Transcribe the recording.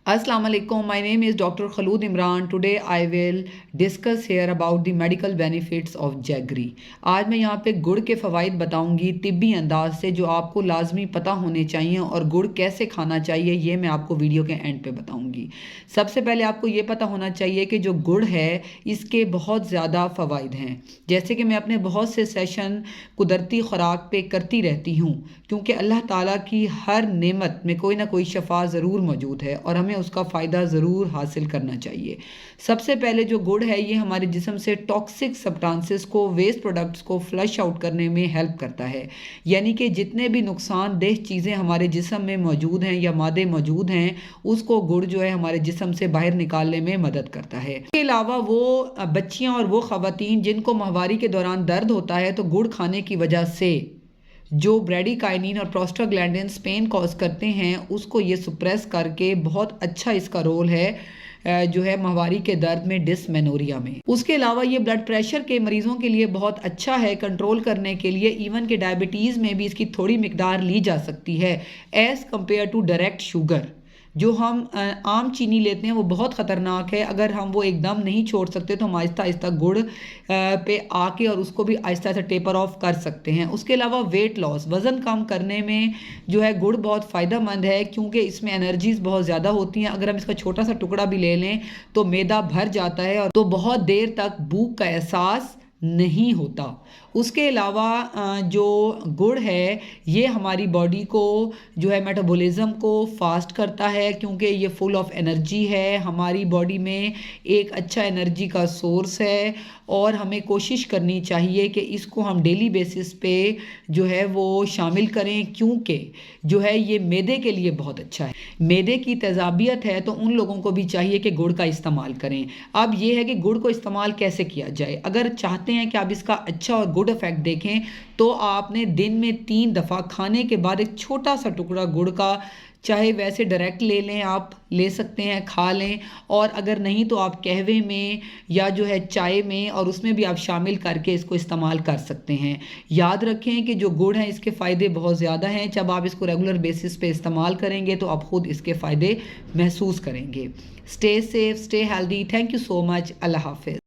Assalamu alaikum. My name is Dr. Khalud Imran. Today I will discuss here about the medical benefits of jaggery. आज मैं यहाँ पे गुड़ के फ़वाइद बताऊँगी तिब्बी अंदाज से जो आपको लाजमी पता होने चाहिए और गुड़ कैसे खाना चाहिए ये मैं आपको वीडियो के एंड पे बताऊँगी। सबसे पहले आपको ये पता होना चाहिए कि जो गुड़ है इसके बहुत ज़्यादा फ़वाइद हैं। जैसे कि मैं अपने बहुत से सेशन कुदरती ख़ुराक पे करती रहती हूँ क्योंकि अल्लाह ताला की हर नेमत में कोई ना कोई शफा ज़रूर मौजूद है और हमें उसका फ़ायदा ज़रूर हासिल करना चाहिए। सबसे पहले जो गुड़ है ये हमारे जिस्म से टॉक्सिक सब्सटेंसेस को, वेस्ट प्रोडक्ट्स को फ्लश आउट करने में हेल्प करता है। यानी कि जितने भी नुकसानदेह चीज़ें हमारे जिस्म में मौजूद हैं या मादे मौजूद हैं उसको गुड़ जो है हमारे जिस्म से बाहर निकालने में मदद करता है। इसके अलावा वो बच्चियाँ और वो ख़वातीन जिनको माहवारी के दौरान दर्द होता है तो गुड़ खाने की वजह से जो ब्रेडिकाइनिन और प्रोस्टाग्लैंडिन्स पेन कॉज करते हैं उसको ये सुप्रेस करके बहुत अच्छा इसका रोल है जो है माहवारी के दर्द में, डिसमेनोरिया में। उसके अलावा ये ब्लड प्रेशर के मरीज़ों के लिए बहुत अच्छा है कंट्रोल करने के लिए। इवन के डायबिटीज़ में भी इसकी थोड़ी मिकदार ली जा सकती है as compared to direct sugar. जो हम आम चीनी लेते हैं वो बहुत ख़तरनाक है। अगर हम वो एकदम नहीं छोड़ सकते तो हम आहिस्ता आहिस्ता गुड़ पे आके और उसको भी आहिस्ता आहिस्ता टेपर ऑफ कर सकते हैं। उसके अलावा वेट लॉस, वज़न कम करने में जो है गुड़ बहुत फ़ायदेमंद है क्योंकि इसमें एनर्जीज़ बहुत ज़्यादा होती हैं। अगर हम इसका छोटा सा टुकड़ा भी ले लें तो मैदा भर जाता है और तो बहुत देर तक भूख का एहसास नहीं होता। उसके अलावा जो गुड़ है ये हमारी बॉडी को जो है मेटाबॉलिज्म को फास्ट करता है क्योंकि ये फुल ऑफ एनर्जी है। हमारी बॉडी में एक अच्छा एनर्जी का सोर्स है और हमें कोशिश करनी चाहिए कि इसको हम डेली बेसिस पे जो है वो शामिल करें क्योंकि जो है ये मैदे के लिए बहुत अच्छा है। मैदे की तेज़ाबियत है तो उन लोगों को भी चाहिए कि गुड़ का इस्तेमाल करें। अब ये है कि गुड़ को इस्तेमाल कैसे किया जाए। अगर चाहते हैं कि आप इसका अच्छा और गुड इफेक्ट देखें तो आपने दिन में 3 दफ़ा खाने के बाद एक छोटा सा टुकड़ा गुड़ का, चाहे वैसे डायरेक्ट ले लें, आप ले सकते हैं, खा लें, और अगर नहीं तो आप कहवे में या जो है चाय में और उसमें भी आप शामिल करके इसको इस्तेमाल कर सकते हैं। याद रखें कि जो गुड़ है इसके फ़ायदे बहुत ज़्यादा हैं। जब आप इसको रेगुलर बेसिस पे इस्तेमाल करेंगे तो आप ख़ुद इसके फ़ायदे महसूस करेंगे। Stay safe, stay healthy. Thank you so much. Allah हाफ़िज़।